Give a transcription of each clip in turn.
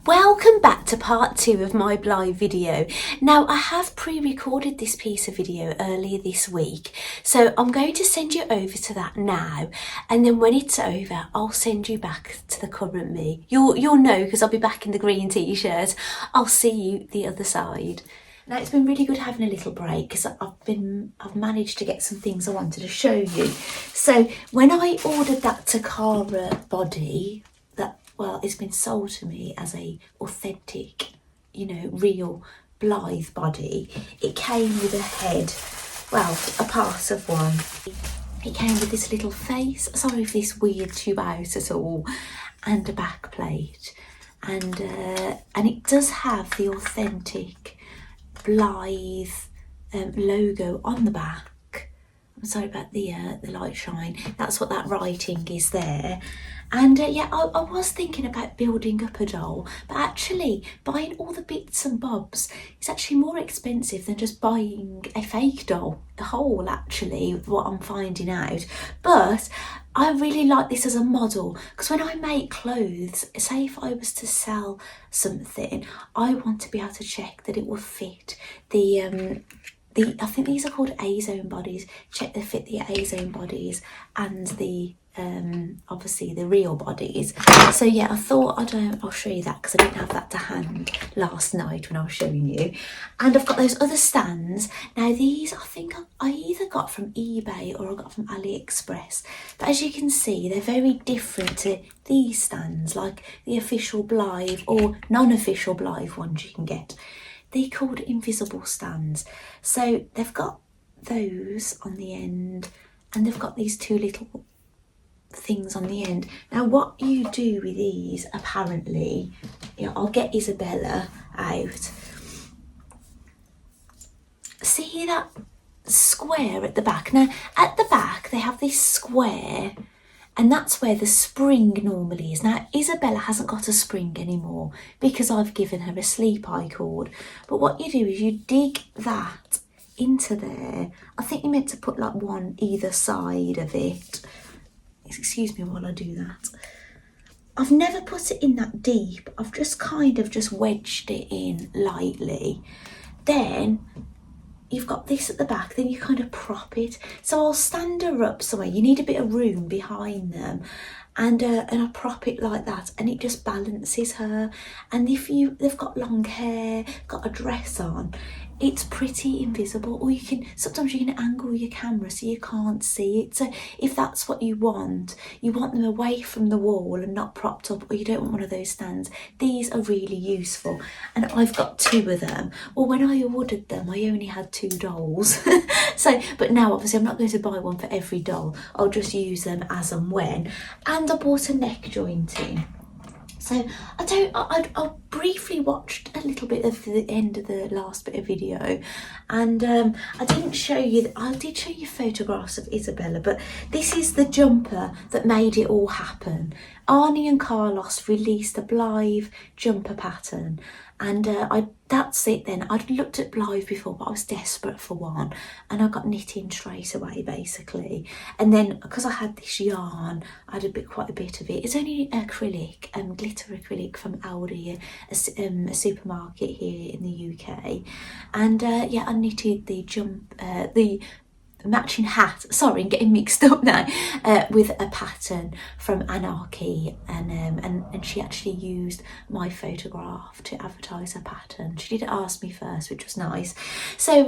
Welcome back to part 2 of my Blythe video. Now I have pre-recorded this piece of video earlier this week, so I'm going to send you over to that now, and then when it's over I'll send you back to the current me. You'll know because I'll be back in the green t-shirt. I'll see you the other side. Now it's been really good having a little break because I've managed to get some things I wanted to show you. So when I ordered that Takara body, well, it's been sold to me as a authentic, real Blythe body. It came with a head, well, a part of one. It came with this little face, sorry if this weirds you out at all, and a back plate. And it does have the authentic Blythe logo on the back. I'm sorry about the light shine. That's what that writing is there. And yeah, I was thinking about building up a doll, but actually buying all the bits and bobs is actually more expensive than just buying a fake doll, a whole, actually, what I'm finding out. But I really like this as a model because when I make clothes, say if I was to sell something, I want to be able to check that it will fit the I think these are called A-zone bodies. Check they fit the A-zone bodies and the obviously the real bodies. So yeah, I thought I'll show you that because I didn't have that to hand last night when I was showing you. And I've got those other stands. Now these I think I either got from eBay or I got from AliExpress. But as you can see, they're very different to these stands, like the official Blythe or non-official Blythe ones you can get. They're called invisible stands. So they've got those on the end and they've got these two little things on the end. Now what you do with these, apparently, I'll get Isabella out. See that square at the back? Now at the back they have this square, and that's where the spring normally is. Now, Isabella hasn't got a spring anymore because I've given her a sleep eye cord. But what you do is you dig that into there. I think you're meant to put like one either side of it. Excuse me while I do that. I've never put it in that deep. I've just kind of just wedged it in lightly. Then you've got this at the back, then you kind of prop it. So I'll stand her up somewhere. You need a bit of room behind them. And I prop it like that and it just balances her. And if they've got long hair, got a dress on, it's pretty invisible. Or sometimes you can angle your camera so you can't see it. So if that's what you want them away from the wall and not propped up, or you don't want one of those stands, these are really useful. And I've got 2 of them. Well, when I ordered them, I only had 2 dolls. But now obviously I'm not going to buy one for every doll. I'll just use them as and when. And I bought a neck joint in. So I briefly watched a little bit of the end of the last bit of video, and I didn't show you. I did show you photographs of Isabella, but this is the jumper that made it all happen. Arnie and Carlos released a Blythe jumper pattern, and that's it then. I'd looked at Blythe before, but I was desperate for one, and I got knitting straight away, basically. And then, because I had this yarn, I had quite a bit of it. It's only acrylic, glitter acrylic from Aldi, a supermarket here in the UK. And yeah, I knitted the matching hat, sorry, I'm getting mixed up now, with a pattern from Anarchy, and she actually used my photograph to advertise her pattern. She did ask me first, which was nice. So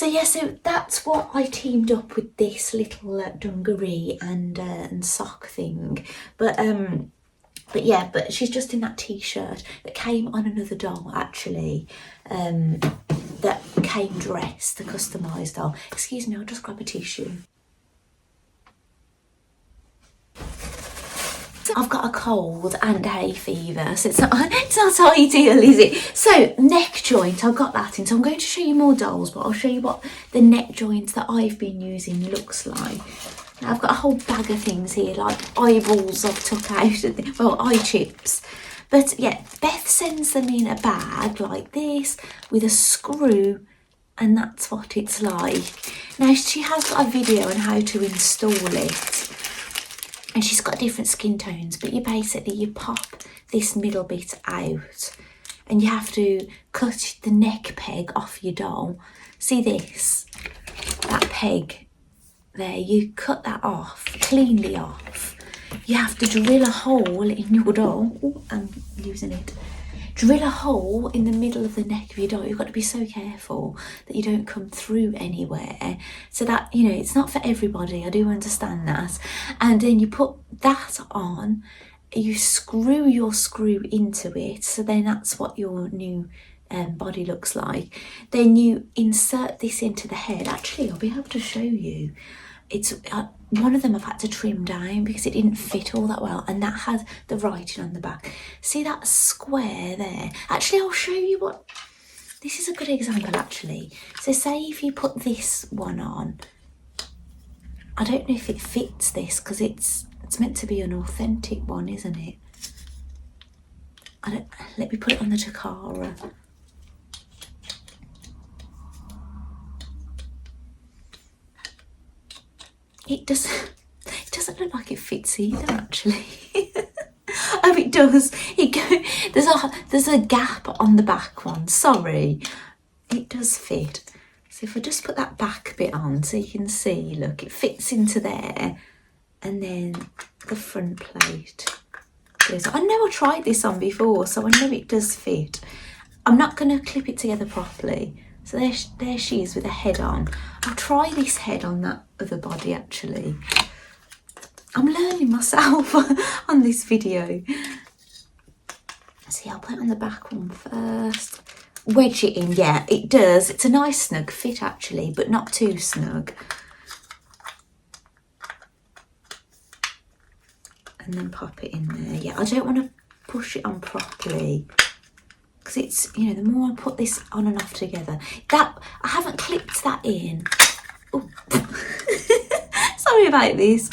yeah, so that's what I teamed up with this little dungaree and sock thing. But yeah, but she's just in that t-shirt that came on another doll, actually, that came dressed, the customised doll. Excuse me, I'll just grab a tissue. I've got a cold and hay fever, so it's not ideal, is it? So neck joint, I've got that in. So I'm going to show you more dolls, but I'll show you what the neck joint that I've been using looks like. Now I've got a whole bag of things here, like eyeballs I've took out, well, eye chips. But yeah, Beth sends them in a bag like this with a screw, and that's what it's like. Now she has got a video on how to install it. and she's got different skin tones, but you pop this middle bit out, and you have to cut the neck peg off your doll. See this? That peg there, you cut that off, cleanly off. You have to drill a hole in your doll. Ooh, I'm losing it. Drill a hole in the middle of the neck of your doll. You've got to be so careful that you don't come through anywhere. So that, you know, it's not for everybody. I do understand that. And then you put that on, you screw your screw into it. So then that's what your new body looks like. Then you insert this into the head. Actually, I'll be able to show you. It's one of them I've had to trim down because it didn't fit all that well, and that had the writing on the back. See that square there? Actually, I'll show you what. This is a good example, actually. So say if you put this one on, I don't know if it fits this because it's meant to be an authentic one, isn't it? Let me put it on the Takara. It doesn't look like it fits either, actually. Oh, it does. There's a gap on the back one. Sorry, it does fit. So if I just put that back bit on, so you can see, look, it fits into there, and then the front plate goes. I know I tried this on before, so I know it does fit. I'm not going to clip it together properly. So there she is with a head on. I'll try this head on that other body, actually. I'm learning myself on this video. See, I'll put it on the back one first. Wedge it in, yeah, it does. It's a nice snug fit, actually, but not too snug. And then pop it in there. Yeah, I don't want to push it on properly, because it's, you know, the more I put this on and off together, that I haven't clipped that in. Oh. Sorry about this.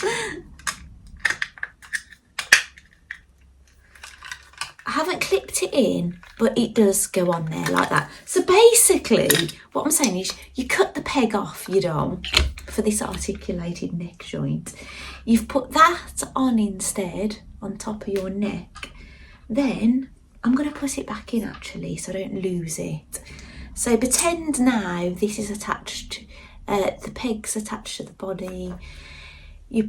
I haven't clipped it in, but it does go on there like that. So basically, what I'm saying is you cut the peg off your doll for this articulated neck joint. You've put that on instead, on top of your neck. Then I'm going to put it back in, actually, so I don't lose it. So pretend now this is attached, the peg's attached to the body. You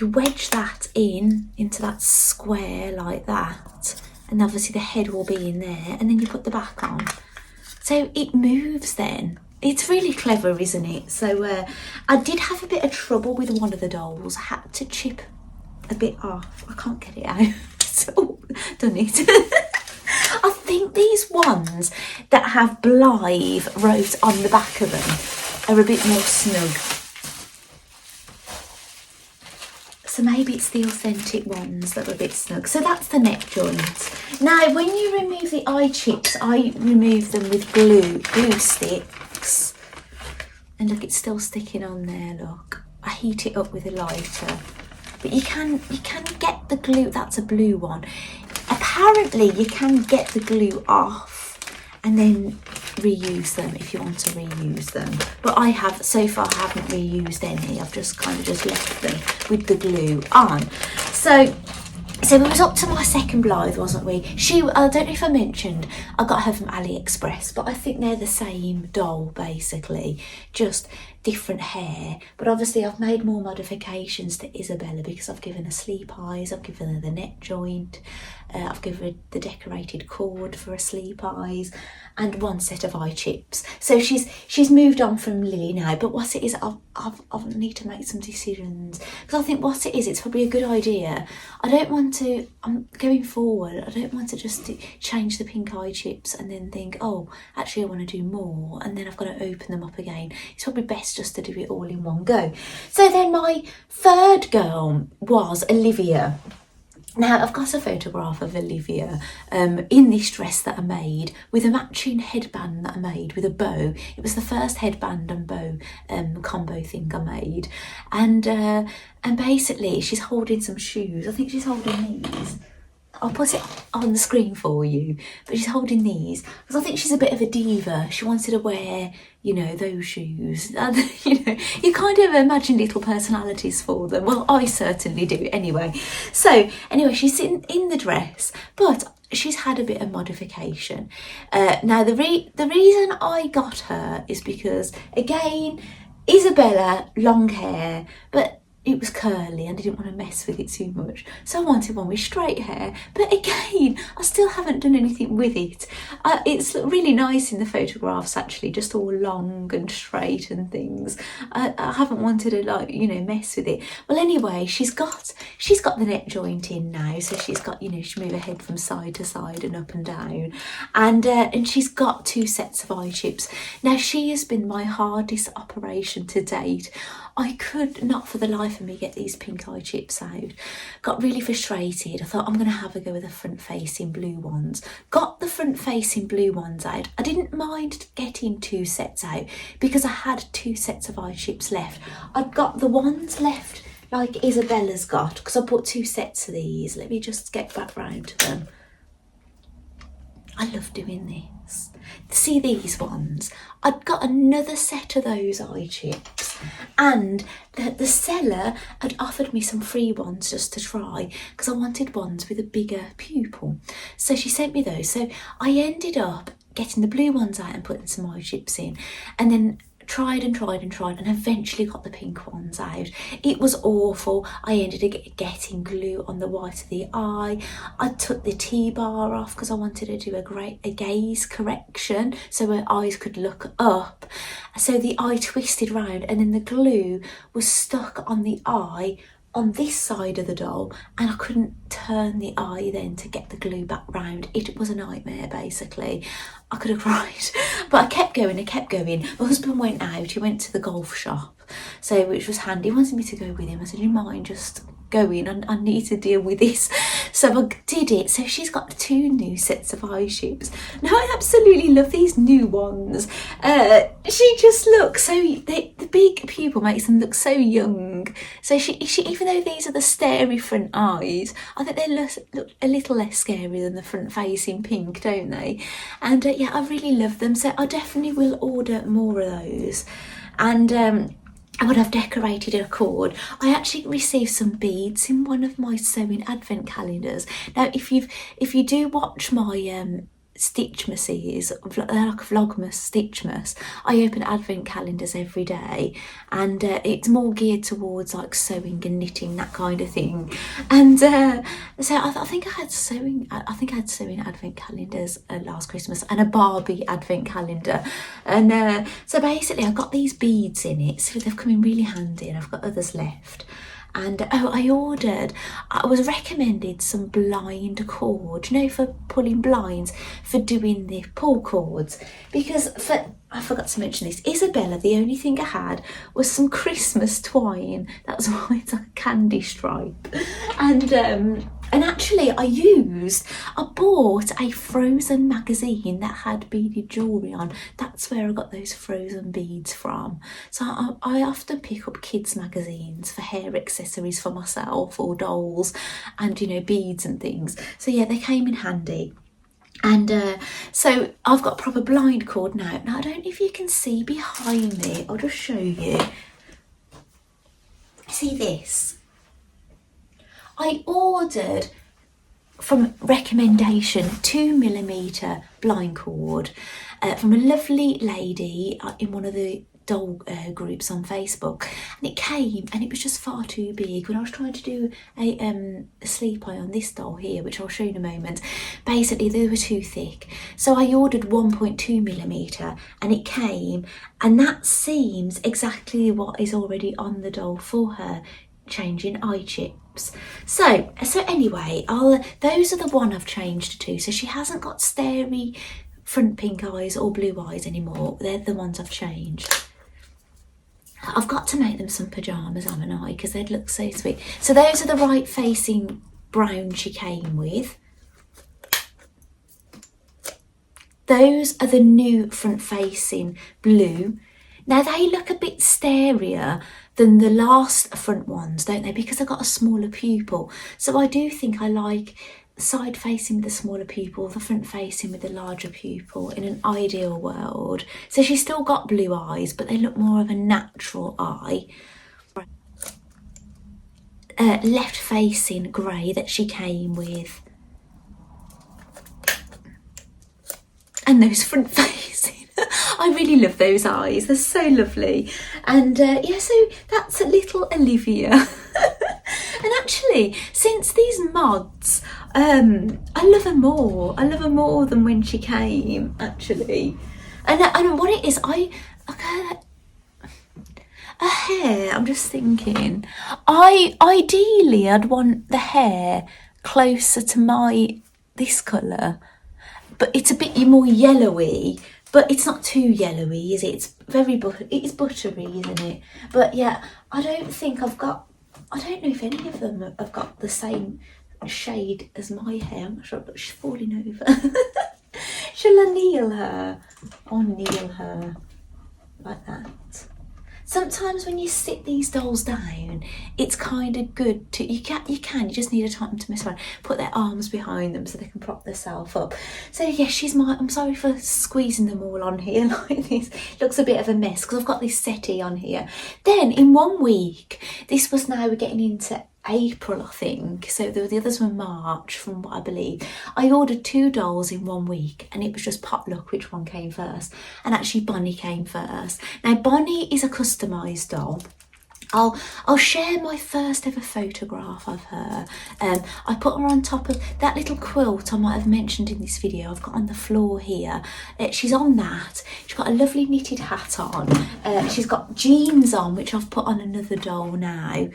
wedge that into that square like that, and obviously the head will be in there, and then you put the back on. So it moves then. It's really clever, isn't it? So I did have a bit of trouble with one of the dolls. I had to chip a bit off. I can't get it out. So done it. I think these ones that have Blythe wrote on the back of them are a bit more snug. So maybe it's the authentic ones that are a bit snug. So that's the neck joint. Now, when you remove the eye chips, I remove them with glue sticks. And look, it's still sticking on there, look. I heat it up with a lighter. But you can get the glue, that's a blue one. Apparently you can get the glue off and then reuse them if you want to reuse them. But I have, so far, haven't reused any. I've just kind of just left them with the glue on. So we was up to my second Blythe, wasn't we? I don't know if I mentioned, I got her from AliExpress, but I think they're the same doll, basically, just different hair. But obviously I've made more modifications to Isabella because I've given her sleep eyes, I've given her the neck joint, I've given her the decorated cord for her sleep eyes, and one set of eye chips. So she's moved on from Lily now. But what it is, I need to make some decisions, because I think what it is, it's probably a good idea. I don't want to, I'm going forward, I don't want to just change the pink eye chips and then think, oh, actually I want to do more, and then I've got to open them up again. It's probably best just to do it all in one go. So then my third girl was Olivia. Now, I've got a photograph of Olivia in this dress that I made with a matching headband that I made with a bow. It was the first headband and bow combo thing I made. And basically, she's holding some shoes. I think she's holding these. I'll put it on the screen for you, but she's holding these because I think she's a bit of a diva. She wanted to wear, you know, those shoes. And, you know, you kind of imagine little personalities for them. Well, I certainly do anyway. So anyway, she's in the dress, but she's had a bit of modification. Now the reason I got her is because, again, Isabella, long hair, but it was curly and I didn't want to mess with it too much, so I wanted one with straight hair. But again, I still haven't done anything with it. It's really nice in the photographs, actually, just all long and straight and things. I haven't wanted to, like, you know, mess with it. Well, anyway, she's got the neck joint in now, so she's got, you know, she move her head from side to side and up and down, and she's got 2 sets of eye chips. Now, she has been my hardest operation to date. I could not for the life of me get these pink eye chips out. Got really frustrated. I thought, I'm going to have a go with the front facing blue ones. Got the front facing blue ones out. I didn't mind getting 2 sets out because I had 2 sets of eye chips left. I've got the ones left like Isabella's got, because I bought 2 sets of these. Let me just get back round to them. I love doing this. See these ones? I'd got another set of those eye chips, and the seller had offered me some free ones just to try because I wanted ones with a bigger pupil. So she sent me those. So I ended up getting the blue ones out and putting some eye chips in, and then tried and eventually got the pink ones out. It was awful. I ended up getting glue on the white of the eye. I took the T-bar off because I wanted to do a gaze correction so her eyes could look up. So the eye twisted round, and then the glue was stuck on the eye on this side of the doll, and I couldn't turn the eye then to get the glue back round. It was a nightmare, basically. I could have cried, but I kept going. My husband went out, he went to the golf shop, so which was handy. He wanted me to go with him. I said, do you mind just going? I need to deal with this. So I did it. So she's got 2 new sets of eye chips. Now I absolutely love these new ones. She just looks so, the big pupil makes them look so young. So she even though these are the starey front eyes, I think they look a little less scary than the front facing pink, don't they? And yeah, I really love them. So I definitely will order more of those. And I would have decorated a cord. I actually received some beads in one of my sewing advent calendars. Now, if you do watch my Stitchmases, like Vlogmas Stitchmas, I open advent calendars every day, and it's more geared towards like sewing and knitting, that kind of thing. And so I think I had sewing advent calendars last Christmas, and a Barbie advent calendar. And so basically I got these beads in it, so they've come in really handy, and I've got others left. And I was recommended some blind cord, you know, for pulling blinds, for doing the pull cords, because I forgot to mention this, Isabella, the only thing I had was some Christmas twine. That's why it's like a candy stripe. And actually I bought a Frozen magazine that had beaded jewellery on. That's where I got those Frozen beads from. So I often pick up kids magazines for hair accessories for myself, or dolls, and, you know, beads and things. So yeah, they came in handy. And so I've got a proper blind cord now. Now I don't know if you can see behind me. I'll just show you. See this? I ordered from recommendation 2mm blind cord from a lovely lady in one of the doll groups on Facebook, and it came and it was just far too big. When I was trying to do a sleep eye on this doll here, which I'll show you in a moment, basically they were too thick. So I ordered 1.2mm and it came, and that seems exactly what is already on the doll for her changing eye chips. So anyway, those are the one I've changed to. So she hasn't got starey front pink eyes or blue eyes anymore. They're the ones I've changed. I've got to make them some pyjamas, haven't I? Because they'd look so sweet. So those are the right facing brown she came with. Those are the new front facing blue. Now they look a bit starier than the last front ones, don't they? Because I've got a smaller pupil. So I do think I like side facing with the smaller pupil, the front facing with the larger pupil in an ideal world. So she's still got blue eyes, but they look more of a natural eye. Left facing grey that she came with. And those front facing. I really love those eyes, they're so lovely. And yeah, so that's a little Olivia. And actually, since these mods, I love her more. I love her more than when she came, actually. And what it is, her hair, I'm just thinking, ideally I'd want the hair closer to this colour, but it's a bit more yellowy, but it's not too yellowy, is it? It's it is buttery, isn't it? But yeah, I don't know if any of them have got the same shade as my hair. I'm not sure, but she's falling over. Shall I kneel her? I'll kneel her like that. Sometimes when you sit these dolls down, it's kind of good to, you just need a time to mess around, put their arms behind them so they can prop themselves up. So yeah, I'm sorry for squeezing them all on here like this. It looks a bit of a mess because I've got this settee on here. Then in 1 week, we're getting into April, I think, so the others were March from what I believe. I ordered 2 dolls in 1 week and it was just potluck which one came first, and actually Bonnie came first. Now Bonnie is a customised doll. I'll share my first ever photograph of her. I put her on top of that little quilt I might have mentioned in this video I've got on the floor here. She's on that. She's got a lovely knitted hat on. She's got jeans on, which I've put on another doll now.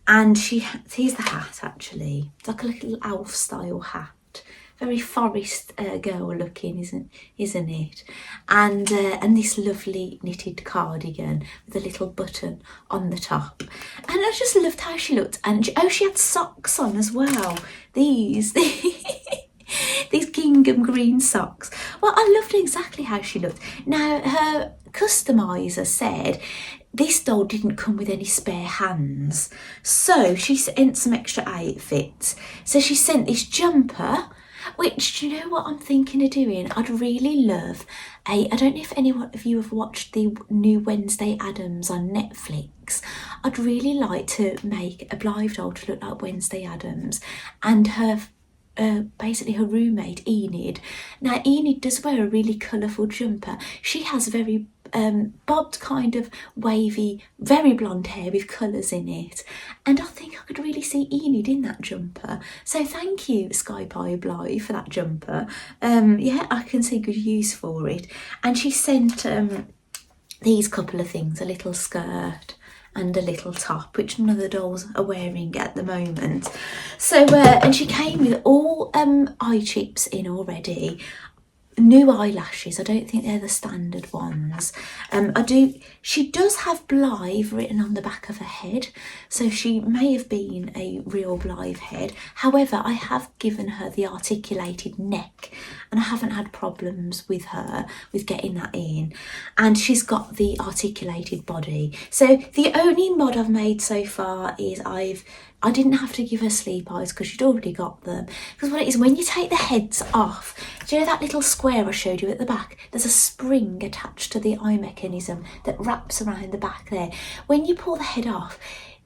And here's the hat actually. It's like a little elf style hat. Very forest girl looking, isn't it? And this lovely knitted cardigan with a little button on the top. And I just loved how she looked. And she had socks on as well. These gingham green socks. Well, I loved exactly how she looked. Now her customiser said this doll didn't come with any spare hands, so she sent some extra outfits. So she sent this jumper, which, do you know what I'm thinking of doing? I'd really love I don't know if anyone of you have watched the new Wednesday Addams on Netflix. I'd really like to make a Blythe doll to look like Wednesday Addams, and her basically her roommate Enid. Now Enid does wear a really colourful jumper. She has very bobbed, kind of wavy, very blonde hair with colours in it, and I think I could really see Enid in that jumper. So thank you, Sky Pie Blythe, for that jumper. Yeah, I can see good use for it. And she sent these couple of things, a little skirt and a little top, which none of the dolls are wearing at the moment. So and she came with all eye chips in already. New eyelashes. I don't think they're the standard ones. She does have Blythe written on the back of her head, so she may have been a real Blythe head. However, I have given her the articulated neck and I haven't had problems with her with getting that in, and she's got the articulated body. So the only mod I've made so far is I didn't have to give her sleep eyes because she'd already got them. Because what it is, when you take the heads off, do you know that little square I showed you at the back? There's a spring attached to the eye mechanism that wraps around the back there. When you pull the head off,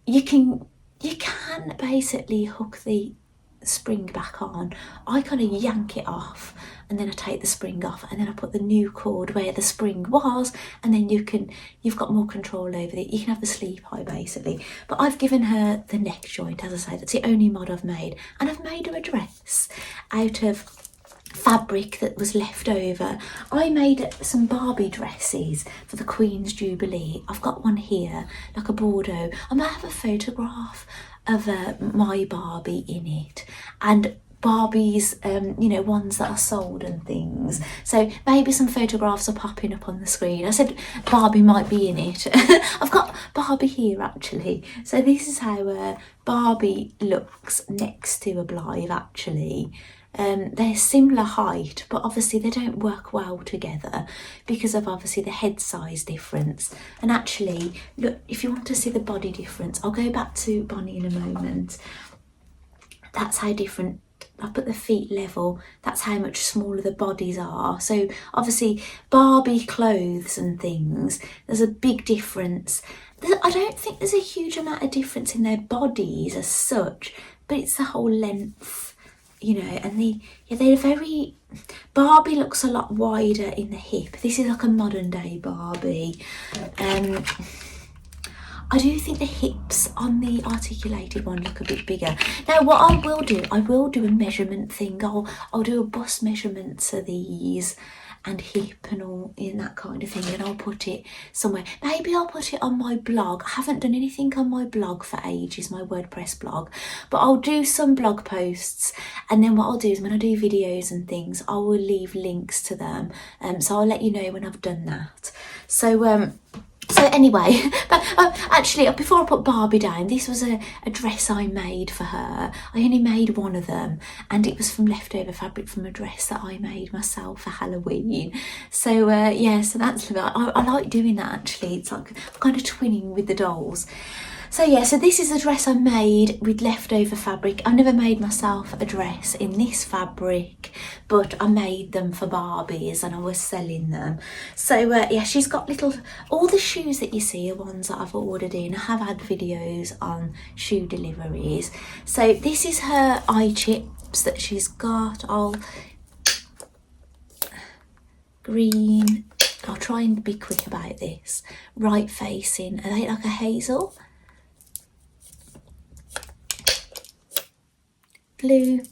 you can basically hook the spring back on. I kind of yank it off and then I take the spring off and then I put the new cord where the spring was, and then you've got more control over it. You can have the sleep eye basically. But I've given her the neck joint, as I say. That's the only mod I've made, and I've made her a dress out of fabric that was left over. I made some Barbie dresses for the Queen's Jubilee. I've got one here, like a Bordeaux. I might have a photograph of my Barbie in it, and Barbies, ones that are sold and things. So maybe some photographs are popping up on the screen. I said Barbie might be in it. I've got Barbie here actually. So this is how Barbie looks next to a Blythe actually. They're similar height, but obviously they don't work well together because of obviously the head size difference. And actually, look, if you want to see the body difference, I'll go back to Bonnie in a moment. That's how different I put the feet level, that's how much smaller the bodies are. So obviously Barbie clothes and things, there's a big difference. I don't think there's a huge amount of difference in their bodies as such, but it's the whole length, you know, and they're very, Barbie looks a lot wider in the hip. This is like a modern day Barbie. I do think the hips on the articulated one look a bit bigger. Now what I will do a measurement thing. I'll do a bust measurements of these and hip and all in that kind of thing, and I'll put it somewhere. Maybe I'll put it on my blog. I haven't done anything on my blog for ages, my WordPress blog, but I'll do some blog posts, and then what I'll do is when I do videos and things, I will leave links to them. So I'll let you know when I've done that. So anyway, but actually, before I put Barbie down, this was a dress I made for her. I only made one of them, and it was from leftover fabric from a dress that I made myself for Halloween. So yeah, so that's, I like doing that actually. It's like kind of twinning with the dolls. So yeah, so this is a dress I made with leftover fabric. I never made myself a dress in this fabric, but I made them for Barbies and I was selling them. So yeah, she's got all the shoes that you see are ones that I've ordered in. I have had videos on shoe deliveries. So this is her eye chips that she's got. Green, I'll try and be quick about this. Right facing, are they like a hazel? Blue,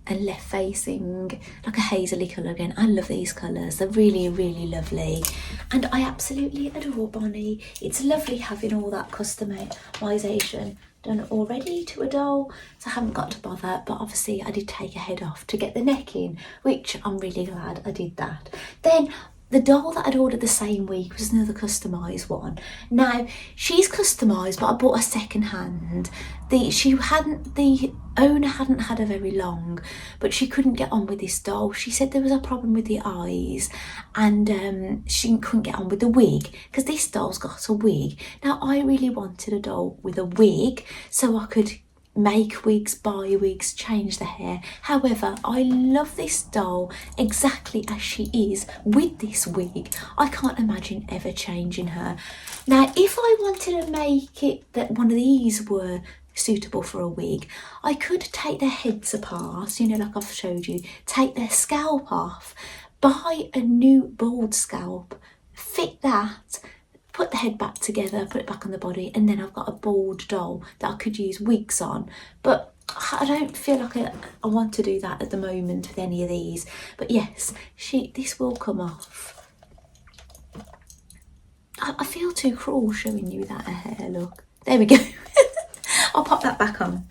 and left facing like a hazily colour again. I love these colours, they're really, really lovely, and I absolutely adore Bonnie. It's lovely having all that customisation done already to a doll, so I haven't got to bother. But obviously I did take a head off to get the neck in, which I'm really glad I did that. Then the doll that I'd ordered the same week was another customised one. Now, she's customised, but I bought a second hand. The owner hadn't had her very long, but she couldn't get on with this doll. She said there was a problem with the eyes, and she couldn't get on with the wig, because this doll's got a wig. Now, I really wanted a doll with a wig, so I could make wigs, buy wigs, change the hair. However, I love this doll exactly as she is with this wig. I can't imagine ever changing her. Now, if I wanted to make it that one of these were suitable for a wig, I could take their heads apart, you know, like I've showed you, take their scalp off, buy a new bald scalp, fit that, put the head back together, put it back on the body, and then I've got a bald doll that I could use wigs on. But I don't feel like I want to do that at the moment with any of these. But yes, this will come off. I feel too cruel showing you that hair, look. There we go. I'll pop that back on.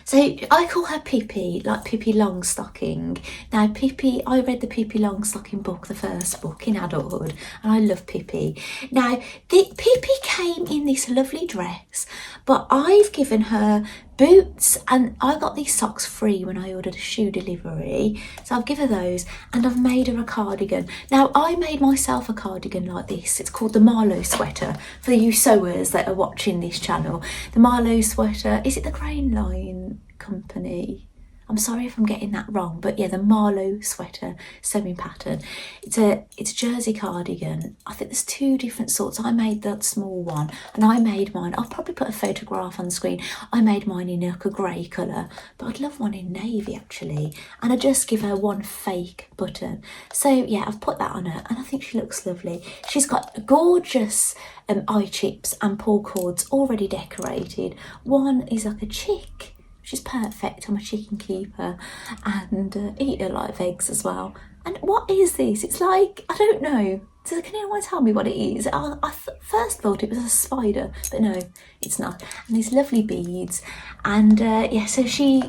So I call her Pippi, like Pippi Longstocking. Now Pippi, I read the Pippi Longstocking book, the first book in adulthood, and I love Pippi. Now Pippi came in this lovely dress, but I've given her boots, and I got these socks free when I ordered a shoe delivery, so I've given her those, and I've made her a cardigan. Now I made myself a cardigan like this. It's called the Marlowe sweater, for you sewers that are watching this channel. The Marlowe sweater, is it the Grain Line company? I'm sorry if I'm getting that wrong, but yeah, the Marlowe sweater sewing pattern. It's a jersey cardigan. I think there's two different sorts. I made that small one, and I made mine, I'll probably put a photograph on the screen. I made mine in like a grey colour, but I'd love one in navy actually. And I just give her one fake button. So yeah, I've put that on her, and I think she looks lovely. She's got gorgeous eye chips and pull cords already decorated. One is like a chick, which is perfect. I'm a chicken keeper, and eat a lot of eggs as well. And what is this? It's like, I don't know. So can anyone tell me what it is? I first thought it was a spider, but no, it's not. And these lovely beads. And yeah, so she's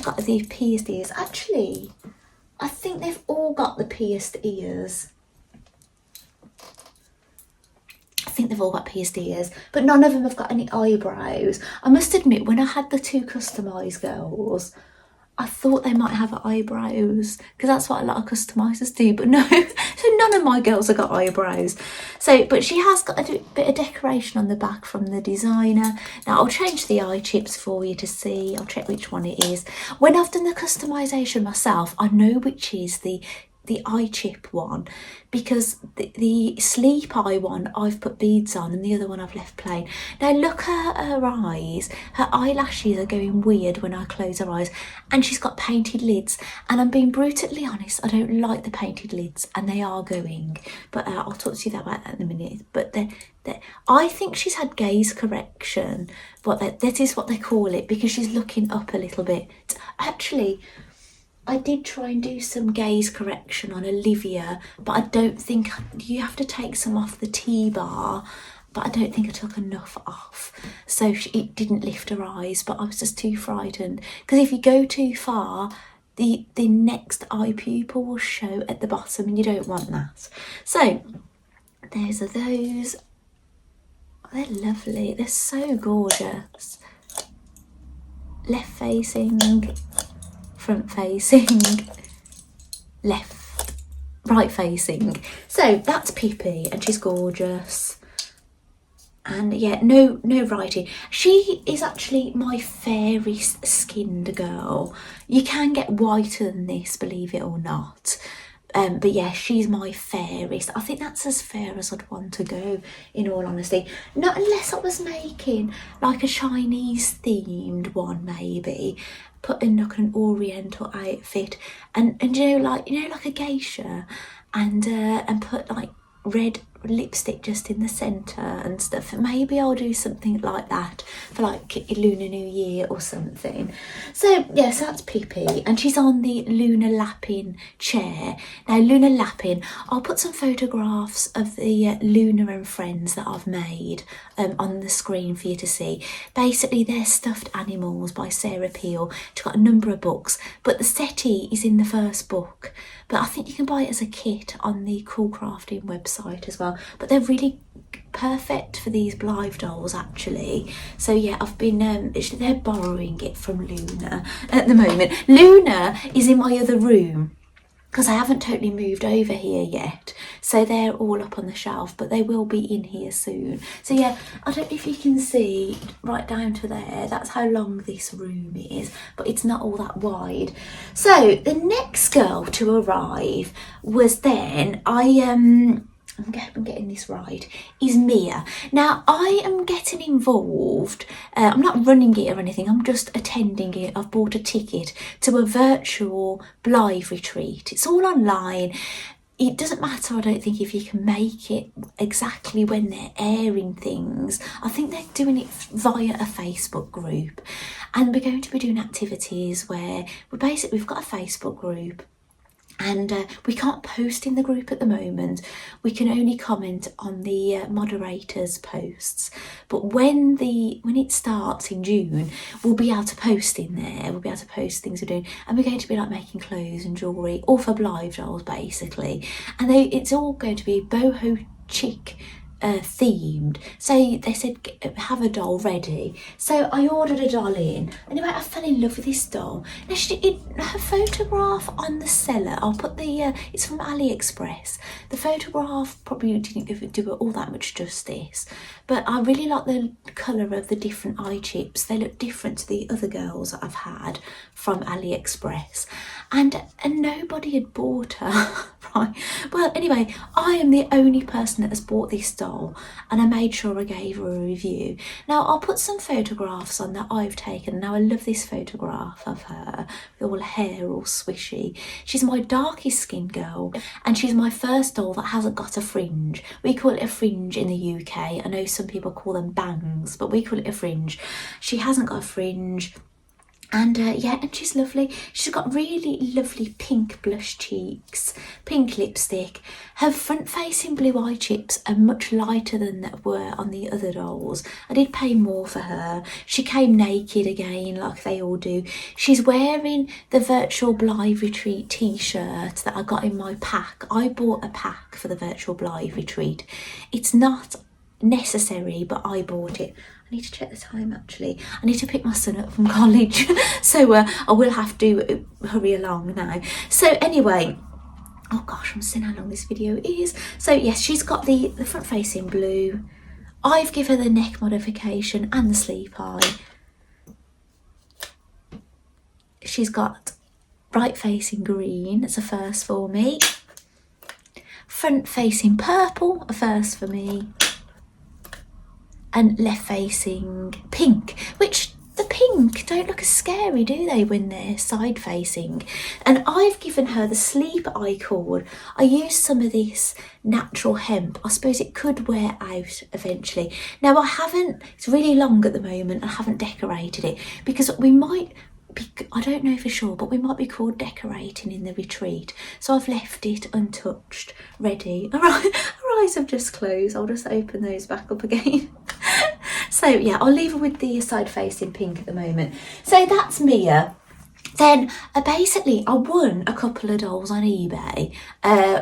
got these pierced ears. Actually, I think they've all got the pierced ears. I think they've all got pierced ears, but none of them have got any eyebrows. I must admit, when I had the two customised girls, I thought they might have eyebrows, because that's what a lot of customisers do, but no. So None of my girls have got eyebrows. So, but she has got a bit of decoration on the back from the designer. Now I'll change the eye chips for you to see. I'll check which one it is. When I've done the customization myself, I know which is the eye chip one, because the sleep eye one I've put beads on and the other one I've left plain. Now look at her eyes. Her eyelashes are going weird when I close her eyes, and she's got painted lids, and I'm being brutally honest, I don't like the painted lids, and they are going, but I'll talk to you about that in a minute. But I think she's had gaze correction, but that is what they call it, because she's looking up a little bit. Actually, I did try and do some gaze correction on Olivia, but I don't think, you have to take some off the T-bar, but I don't think I took enough off. So it didn't lift her eyes, but I was just too frightened. Because if you go too far, the next eye pupil will show at the bottom, and you don't want that. So there's those. They're lovely. They're so gorgeous. Left facing, front facing, left, right facing. So that's Pippi, and she's gorgeous. And yeah, no writing. She is actually my fairest skinned girl. You can get whiter than this, believe it or not. But yeah, she's my fairest. I think that's as fair as I'd want to go, in all honesty. Not unless I was making like a Chinese themed one, maybe. Put in like an oriental outfit, and you know like a geisha, and put like red lipstick just in the centre and stuff. Maybe I'll do something like that for like Lunar New Year or something. So yes, that's Pippi, and she's on the Lunar Lapping chair. Now Lunar Lapping, I'll put some photographs of the Lunar and Friends that I've made on the screen for you to see. Basically they're stuffed animals by Sarah Peel. She's got a number of books, but the settee is in the first book, but I think you can buy it as a kit on the Cool Crafting website as well. But they're really perfect for these Blythe dolls, actually. So yeah, I've been they're borrowing it from Luna at the moment. Luna is in my other room because I haven't totally moved over here yet, so they're all up on the shelf, but they will be in here soon. So yeah, I don't know if you can see right down to there, that's how long this room is, but it's not all that wide. So the next girl to arrive was then, I'm getting this right, is Mia. Now I am getting involved, I'm not running it or anything, I'm just attending it. I've bought a ticket to a virtual Blythe retreat. It's all online. It doesn't matter, I don't think, if you can make it exactly when they're airing things. I think they're doing it via a Facebook group, and we're going to be doing activities where we've got a Facebook group, and we can't post in the group at the moment. We can only comment on the moderators' posts. But when it starts in June, we'll be able to post in there. We'll be able to post things we're doing, and we're going to be like making clothes and jewellery, all for Blythe dolls basically. And it's all going to be boho chic themed. So they said have a doll ready, so I ordered a doll in. Anyway, I fell in love with this doll. Now her photograph on the seller, I'll put the it's from AliExpress. The photograph probably didn't do it all that much justice, but I really like the colour of the different eye chips. They look different to the other girls that I've had from AliExpress, and nobody had bought her. Right, well anyway, I am the only person that has bought this doll, and I made sure I gave her a review. Now I'll put some photographs on that I've taken. Now I love this photograph of her with all her hair all swishy. She's my darkest skin girl, and she's my first doll that hasn't got a fringe. We call it a fringe in the UK. I know some people call them bangs, but we call it a fringe. She hasn't got a fringe. And yeah, and she's lovely. She's got really lovely pink blush cheeks, pink lipstick. Her front facing blue eye chips are much lighter than that were on the other dolls. I did pay more for her. She came naked again, like they all do. She's wearing the virtual Blythe retreat t-shirt that I got in my pack. I bought a pack for the virtual Blythe retreat. It's not necessary, but I bought it. I need to check the time actually. I need to pick my son up from college, so I will have to hurry along now. So anyway, oh gosh, I'm seeing how long this video is. So yes, she's got the front facing blue. I've given her the neck modification and the sleep eye. She's got right facing green, it's a first for me. Front facing purple, a first for me. And left facing pink, which the pink don't look as scary, do they, when they're side facing? And I've given her the sleep eye cord. I used some of this natural hemp. I suppose it could wear out eventually. Now I haven't, it's really long at the moment, I haven't decorated it because we might be, I don't know for sure, but we might be called decorating in the retreat. So I've left it untouched, ready. Her eyes have just closed. I'll just open those back up again. So yeah, I'll leave her with the side facing pink at the moment. So that's Mia. Then basically I won a couple of dolls on eBay.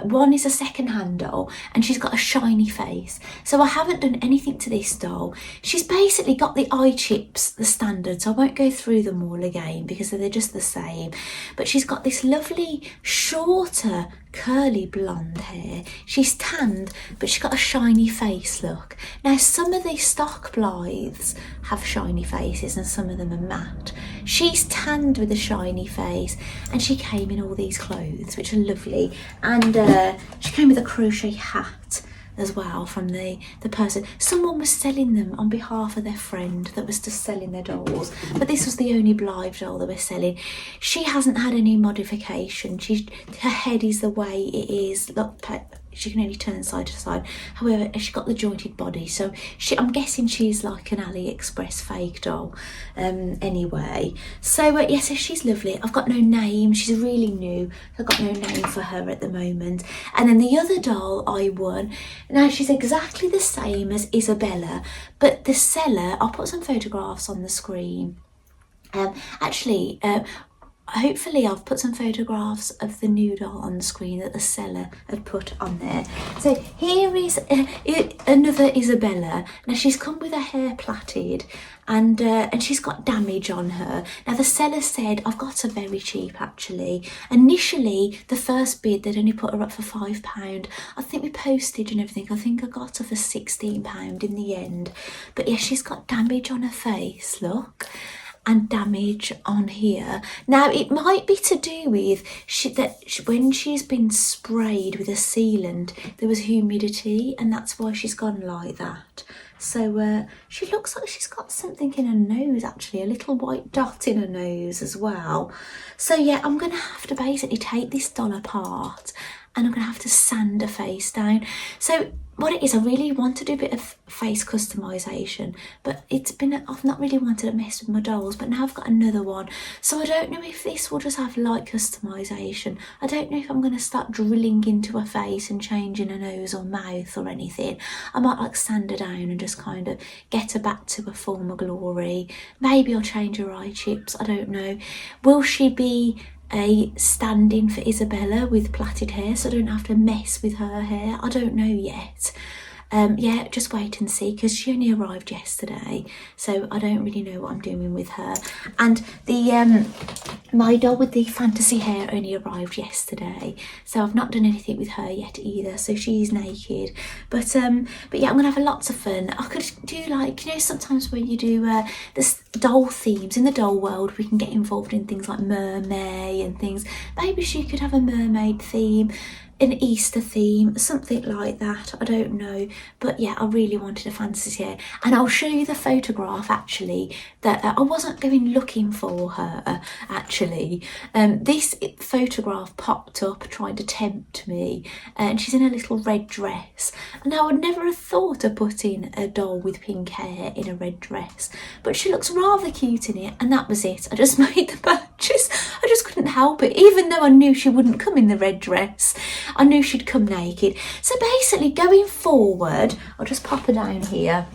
One is a second-hand doll and she's got a shiny face. So I haven't done anything to this doll. She's basically got the eye chips, the standard, so I won't go through them all again because they're just the same. But she's got this lovely shorter curly blonde hair. She's tanned, but she's got a shiny face look. Now some of these stock Blythes have shiny faces and some of them are matte. She's tanned with a shiny face and she came in all these clothes which are lovely, and she came with a crochet hat as well from the person. Someone was selling them on behalf of their friend that was just selling their dolls, but this was the only Blythe doll they were selling. She hasn't had any modification. Her head is the way it is. Look, she can only turn side to side. However, she's got the jointed body, so I'm guessing she's like an AliExpress fake doll anyway. So yes, she's lovely. I've got no name. She's really new. I've got no name for her at the moment. And then the other doll I won. Now she's exactly the same as Isabella, but the seller, I'll put some photographs on the screen. Hopefully I've put some photographs of the new doll on the screen that the seller had put on there. So here is another Isabella. Now she's come with her hair plaited and she's got damage on her. Now the seller said, I've got her very cheap actually. Initially, the first bid, they'd only put her up for £5. I think with postage and everything, I think I got her for £16 in the end. But yeah, she's got damage on her face, look. And damage on here. Now it might be to do with when she's been sprayed with a sealant there was humidity and that's why she's gone like that. So she looks like she's got something in her nose actually, a little white dot in her nose as well. So yeah, I'm going to have to basically take this doll apart and I'm going to have to sand her face down. So what it is, I really want to do a bit of face customisation, but I've not really wanted to mess with my dolls, but now I've got another one. So I don't know if this will just have light customisation. I don't know if I'm going to start drilling into her face and changing her nose or mouth or anything. I might like sand her down and just kind of get her back to her former glory. Maybe I'll change her eye chips, I don't know. Will she be a stand-in for Isabella with plaited hair so I don't have to mess with her hair? I don't know yet. Yeah, just wait and see because she only arrived yesterday, so I don't really know what I'm doing with her. And the my doll with the fantasy hair only arrived yesterday, so I've not done anything with her yet either, so she's naked. But yeah, I'm gonna have lots of fun. I could do like, you know, sometimes when you do this doll themes in the doll world, we can get involved in things like mermaid and things. Maybe she could have a mermaid theme, an Easter theme, something like that, I don't know. But yeah, I really wanted a fantasy hair, and I'll show you the photograph actually that I wasn't going looking for her actually. This photograph popped up trying to tempt me, and she's in a little red dress. Now I'd never have thought of putting a doll with pink hair in a red dress, but she looks rather cute in it, and that was it. I just made the purchase. I just couldn't help it, even though I knew she wouldn't come in the red dress. I knew she'd come naked. So basically going forward, I'll just pop her down here.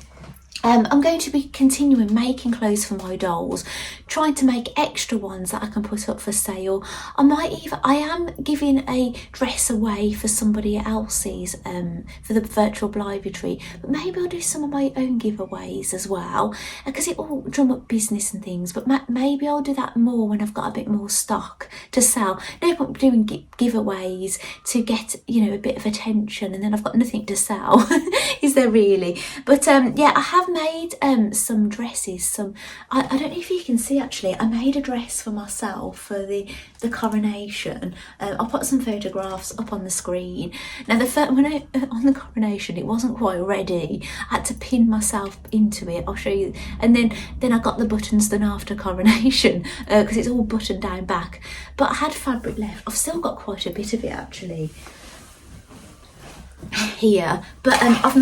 I'm going to be continuing making clothes for my dolls, trying to make extra ones that I can put up for sale. I am giving a dress away for somebody else's, for the virtual Blythe retreat, but maybe I'll do some of my own giveaways as well, because it will drum up business and things, but maybe I'll do that more when I've got a bit more stock to sell. No point doing giveaways to get, you know, a bit of attention and then I've got nothing to sell, is there really? But yeah, I have made some dresses. I don't know if you can see, actually I made a dress for myself for the coronation. I'll put some photographs up on the screen. Now on the coronation, it wasn't quite ready. I had to pin myself into it. I'll show you. And then I got the buttons done after coronation, because it's all buttoned down back, but I had fabric left. I've still got quite a bit of it actually here, but I've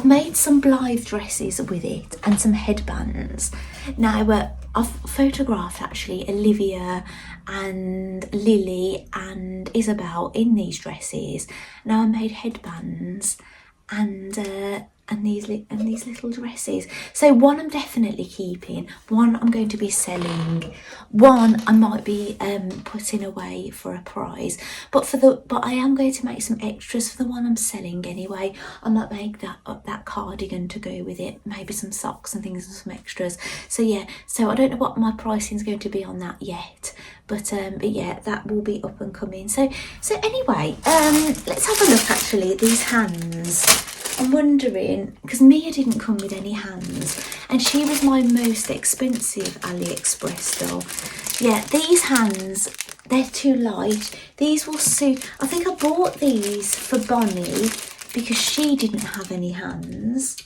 made some Blythe dresses with it and some headbands. Now I've photographed actually Olivia and Lily and Isabel in these dresses. Now I made headbands and these little dresses. So one I'm definitely keeping, one I'm going to be selling, one I might be putting away for a prize. But I am going to make some extras for the one I'm selling anyway. I might make that cardigan to go with it, maybe some socks and things and some extras. So yeah, so I don't know what my pricing is going to be on that yet. But yeah, that will be up and coming. So anyway, let's have a look actually at these hands. I'm wondering, because Mia didn't come with any hands, and she was my most expensive AliExpress doll. Yeah, these hands, they're too light. These will suit. I think I bought these for Bonnie because she didn't have any hands.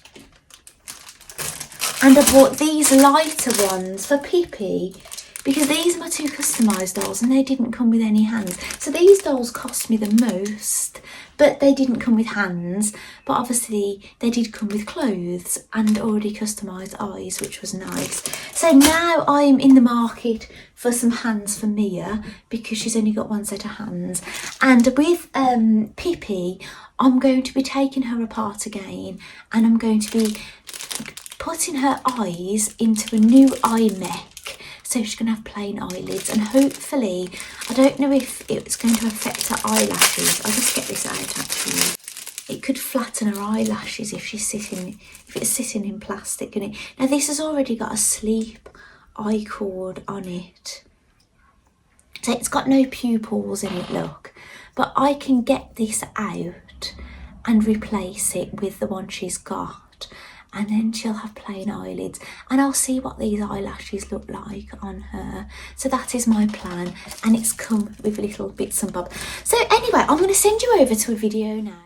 And I bought these lighter ones for Pippi, because these are my two customised dolls and they didn't come with any hands. So these dolls cost me the most, but they didn't come with hands. But obviously they did come with clothes and already customised eyes, which was nice. So now I'm in the market for some hands for Mia, because she's only got one set of hands. And with Pippi, I'm going to be taking her apart again, and I'm going to be putting her eyes into a new eye mech. So she's going to have plain eyelids, and hopefully, I don't know if it's going to affect her eyelashes. I'll just get this out actually. It could flatten her eyelashes if it's sitting in plastic. Now this has already got a sleep eye cord on it. So it's got no pupils in it, look. But I can get this out and replace it with the one she's got. And then she'll have plain eyelids, and I'll see what these eyelashes look like on her. So that is my plan, and it's come with little bits and bobs. So anyway, I'm going to send you over to a video now.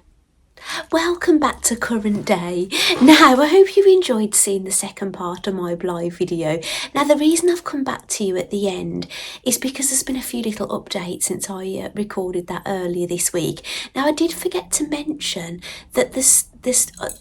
Welcome back to current day. Now, I hope you enjoyed seeing the second part of my Blythe video. Now, the reason I've come back to you at the end is because there's been a few little updates since I recorded that earlier this week. Now, I did forget to mention that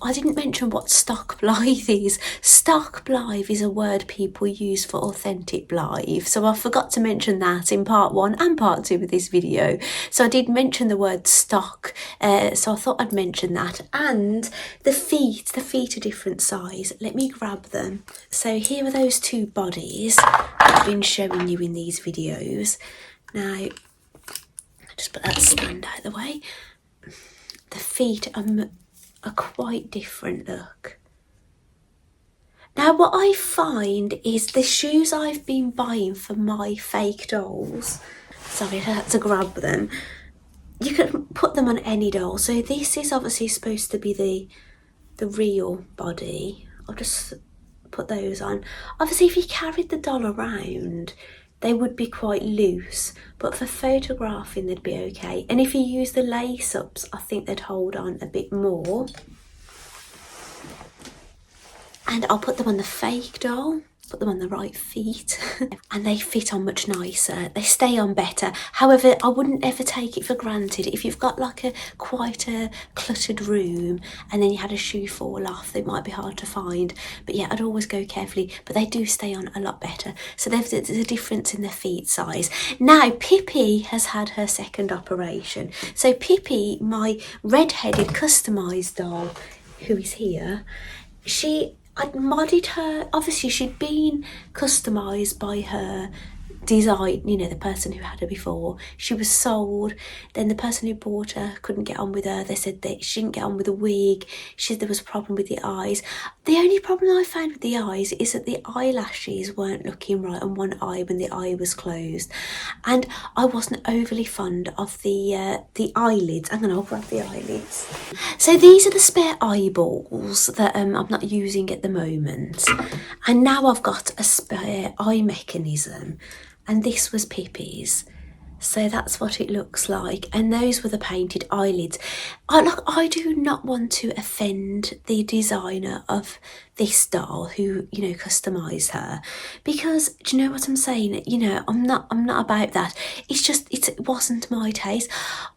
I didn't mention what stock Blythe is. Stock Blythe is a word people use for authentic Blythe. So I forgot to mention that in part 1 and part 2 of this video. So I did mention the word stock. So I thought I'd mention that. And the feet are different size. Let me grab them. So here are those two bodies I've been showing you in these videos. Now, just put that stand out of the way. The feet are quite different, look. Now what I find is the shoes I've been buying for my fake dolls, sorry I had to grab them, you can put them on any doll. So this is obviously supposed to be the real body. I'll just put those on. Obviously if you carried the doll around, they would be quite loose, but for photographing they'd be okay. And if you use the lace-ups, I think they'd hold on a bit more. And I'll put them on the fake doll, put them on the right feet, and they fit on much nicer. They stay on better. However, I wouldn't ever take it for granted. If you've got like quite a cluttered room and then you had a shoe fall off, they might be hard to find. But yeah, I'd always go carefully, but they do stay on a lot better. So there's a difference in the feet size. Now, Pippi has had her second operation. So Pippi, my red-headed customised doll, who is here, I'd modded her. Obviously she'd been customised by her design, you know, the person who had her before. She was sold, then the person who bought her couldn't get on with her. They said that she didn't get on with the wig. She said there was a problem with the eyes. The only problem I found with the eyes is that the eyelashes weren't looking right on one eye when the eye was closed, and I wasn't overly fond of the eyelids. I'll grab the eyelids. So these are the spare eyeballs that I'm not using at the moment, and now I've got a spare eye mechanism. And this was Pippi's, so that's what it looks like, and those were the painted eyelids. I do not want to offend the designer of this doll who, you know, customised her, because do you know what I'm saying? You know, I'm not about that. It's just it wasn't my taste.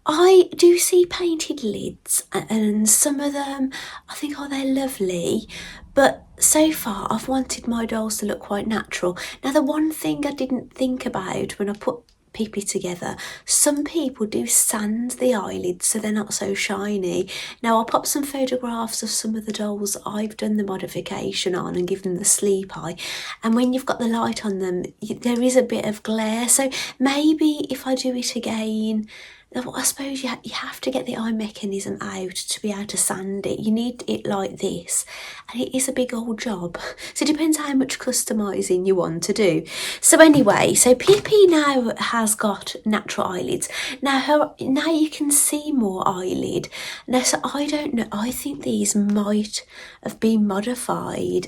I do see painted lids, and some of them I think, oh, they're lovely, but so far I've wanted my dolls to look quite natural. Now, the one thing I didn't think about when I put Pippi together, some people do sand the eyelids so they're not so shiny. Now, I'll pop some photographs of some of the dolls I've done the modification on and give them the sleep eye, and when you've got the light on them there is a bit of glare, so maybe if I do it again, I suppose you have to get the eye mechanism out to be able to sand it. You need it like this, and it is a big old job. So it depends how much customising you want to do. So anyway, so Pippi now has got natural eyelids. Now you can see more eyelid. Now, so I don't know. I think these might have been modified.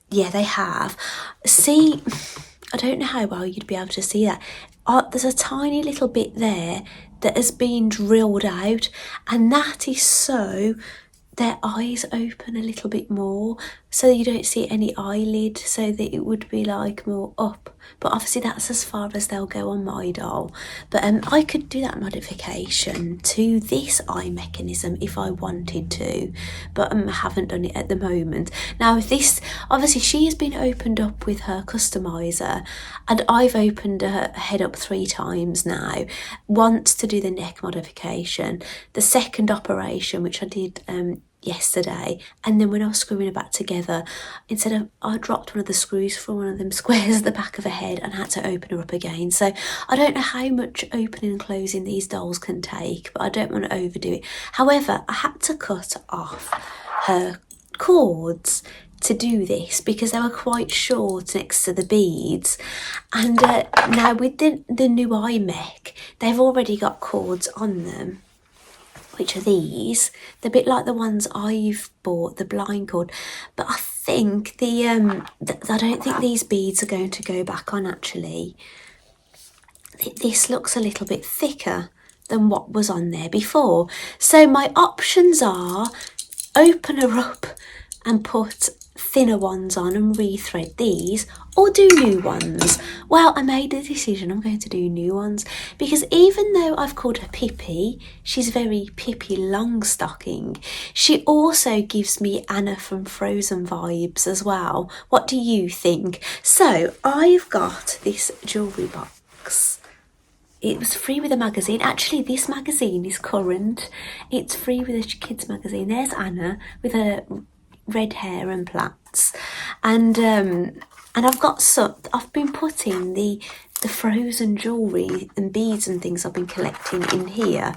Yeah, they have. See, I don't know how well you'd be able to see that. There's a tiny little bit there that has been drilled out, and that is so their eyes open a little bit more, so you don't see any eyelid, so that it would be like more up. But obviously that's as far as they'll go on my doll. But I could do that modification to this eye mechanism if I wanted to, but I haven't done it at the moment. Now, this, obviously she has been opened up with her customizer, and I've opened her head up 3 times now. Once to do the neck modification, the second operation, which I did yesterday, and then when I was screwing her back together, I dropped one of the screws from one of them squares at the back of her head and had to open her up again. So I don't know how much opening and closing these dolls can take, but I don't want to overdo it. However, I had to cut off her cords to do this because they were quite short next to the beads, and now with the new eye mech, they've already got cords on them, which are these. They're a bit like the ones I've bought, the blind cord, but I think I don't think these beads are going to go back on actually. This looks a little bit thicker than what was on there before. So my options are open her up and put thinner ones on and rethread these, or do new ones. Well, I made a decision, I'm going to do new ones, because even though I've called her Pippi, she's very Pippi Longstocking, she also gives me Anna from Frozen vibes as well. What do you think? So I've got this jewellery box. It was free with a magazine. Actually, this magazine is current. It's free with a kids magazine. There's Anna with her red hair and plaits, and I've been putting the Frozen jewellery and beads and things I've been collecting in here.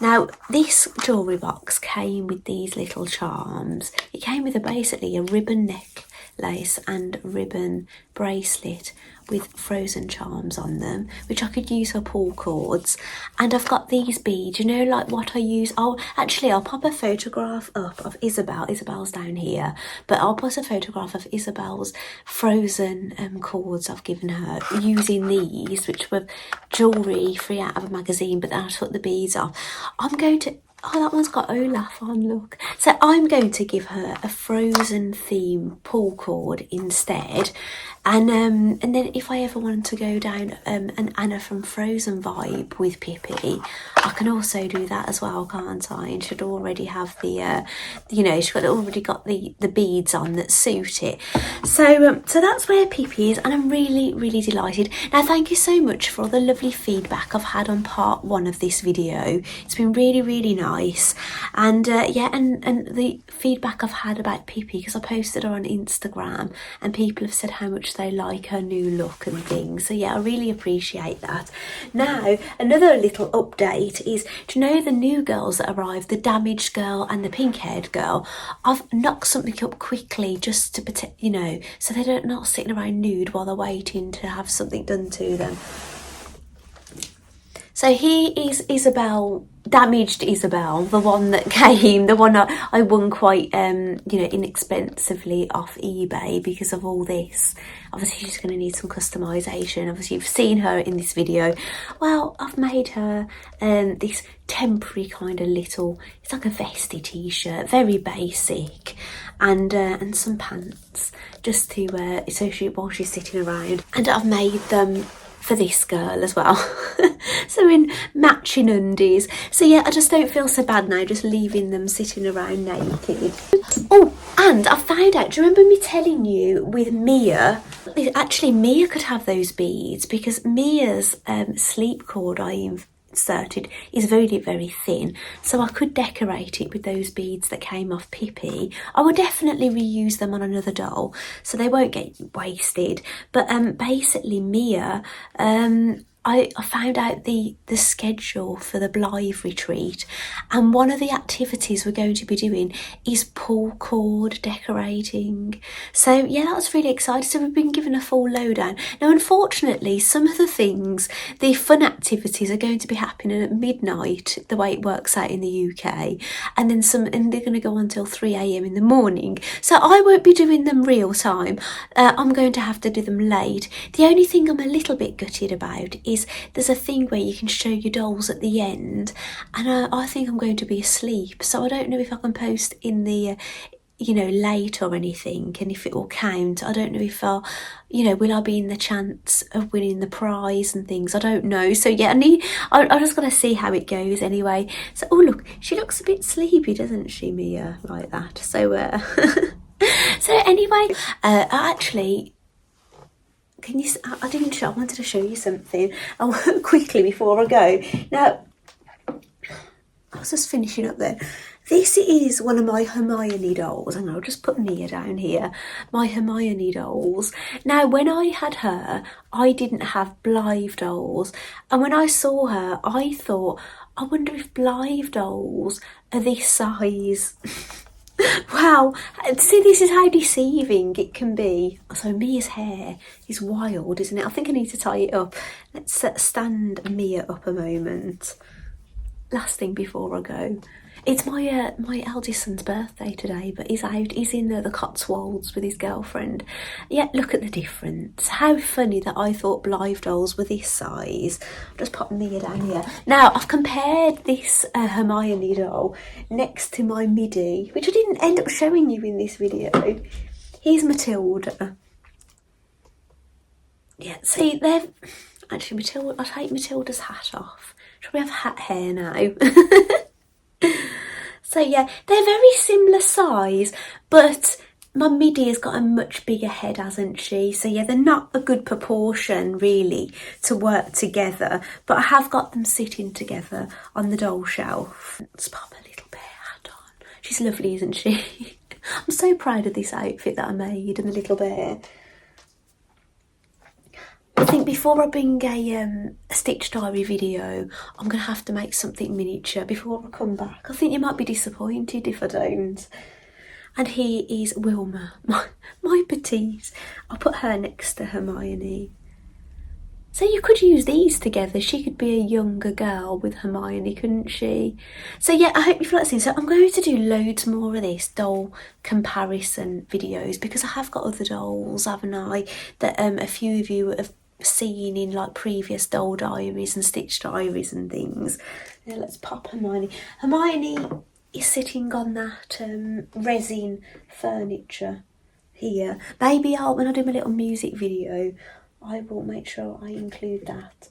Now, this jewellery box came with these little charms. It came with basically a ribbon necklace and ribbon bracelet with Frozen charms on them, which I could use for pull cords. And I've got these beads, you know, like what I use. Oh, actually, I'll pop a photograph up of Isabel. Isabel's down here, but I'll put a photograph of Isabel's Frozen cords I've given her using these, which were jewellery free out of a magazine, but then I took the beads off. I'm going to... Oh, that one's got Olaf on, look. So I'm going to give her a Frozen theme pull cord instead. And then if I ever want to go down an Anna from Frozen vibe with Pippi, I can also do that as well, can't I? And she'd already have the, she's already got the beads on that suit it. So that's where Pippi is, and I'm really, really delighted. Now, thank you so much for all the lovely feedback I've had on part 1 of this video. It's been really, really nice. nice. And yeah, and the feedback I've had about Pippi, because I posted her on Instagram and people have said how much they like her new look and things. So yeah, I really appreciate that. Now, another little update is, do you know the new girls that arrived, the damaged girl and the pink-haired girl? I've knocked something up quickly just to protect, you know, so they're not sitting around nude while they're waiting to have something done to them. So here is Isabel, damaged Isabel, the one that came, the one I won quite, you know, inexpensively off eBay because of all this. Obviously, she's going to need some customisation. Obviously, you've seen her in this video. Well, I've made her this temporary kind of little, it's like a vesty t-shirt, very basic, and some pants just to, while she's sitting around. And I've made them for this girl as well. So in matching undies. So yeah, I just don't feel so bad now just leaving them sitting around naked. Oh, and I found out, do you remember me telling you with Mia, actually Mia could have those beads because Mia's sleep cord I inserted is very, very thin, so I could decorate it with those beads that came off Pippi. I will definitely reuse them on another doll so they won't get wasted. But basically Mia, I found out the schedule for the Blythe retreat, and one of the activities we're going to be doing is pull cord decorating. So yeah, that was really exciting. So we've been given a full lowdown. Now unfortunately some of the things, the fun activities are going to be happening at midnight, the way it works out in the UK, and then and they're going to go on until 3 AM in the morning. So I won't be doing them real time. I'm going to have to do them late. The only thing I'm a little bit gutted about is there's a thing where you can show your dolls at the end, and I think I'm going to be asleep, so I don't know if I can post in the you know, late or anything, and if it will count. I don't know if I'll, you know, will I be in the chance of winning the prize and things, I don't know. So yeah, I'm just gonna see how it goes anyway. So oh look, she looks a bit sleepy, doesn't she, Mia, like that? So so anyway, actually, can you? I didn't show. I wanted to show you something. I'll quickly before I go. Now, I was just finishing up there. This is one of my Hermione dolls, and I'll just put Mia down here. My Hermione dolls. Now, when I had her, I didn't have Blythe dolls, and when I saw her, I thought, I wonder if Blythe dolls are this size. Wow, see, this is how deceiving it can be. So Mia's hair is wild, isn't it? I think I need to tie it up. Let's stand Mia up a moment. Last thing before I go. It's my my eldest son's birthday today, but he's out. He's in the Cotswolds with his girlfriend. Yeah, look at the difference. How funny that I thought Blythe dolls were this size. I'll just pop Mia down here. Now, I've compared this Hermione doll next to my Midi, which I didn't end up showing you in this video. Here's Matilda. Yeah, see, they're... Actually, Matilda, I'll take Matilda's hat off. Should we have hat hair now? So yeah, they're very similar size, but my Midi has got a much bigger head, hasn't she? So yeah, they're not a good proportion really to work together, but I have got them sitting together on the doll shelf. Let's pop a little bear hat on. She's lovely, isn't she? I'm so proud of this outfit that I made and the little bear. I think before I bring a Stitch Diary video, I'm going to have to make something miniature before I come back. I think you might be disappointed if I don't. And here is Wilma, my petite. I'll put her next to Hermione. So you could use these together. She could be a younger girl with Hermione, couldn't she? So yeah, I hope you've liked this. So I'm going to do loads more of this doll comparison videos because I have got other dolls, haven't I, that a few of you have seen in like previous doll diaries and Stitch diaries and things. Now let's pop Hermione. Hermione is sitting on that resin furniture here. Maybe when I do my little music video, I will make sure I include that.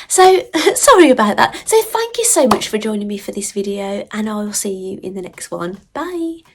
So sorry about that. So thank you so much for joining me for this video, and I will see you in the next one. Bye.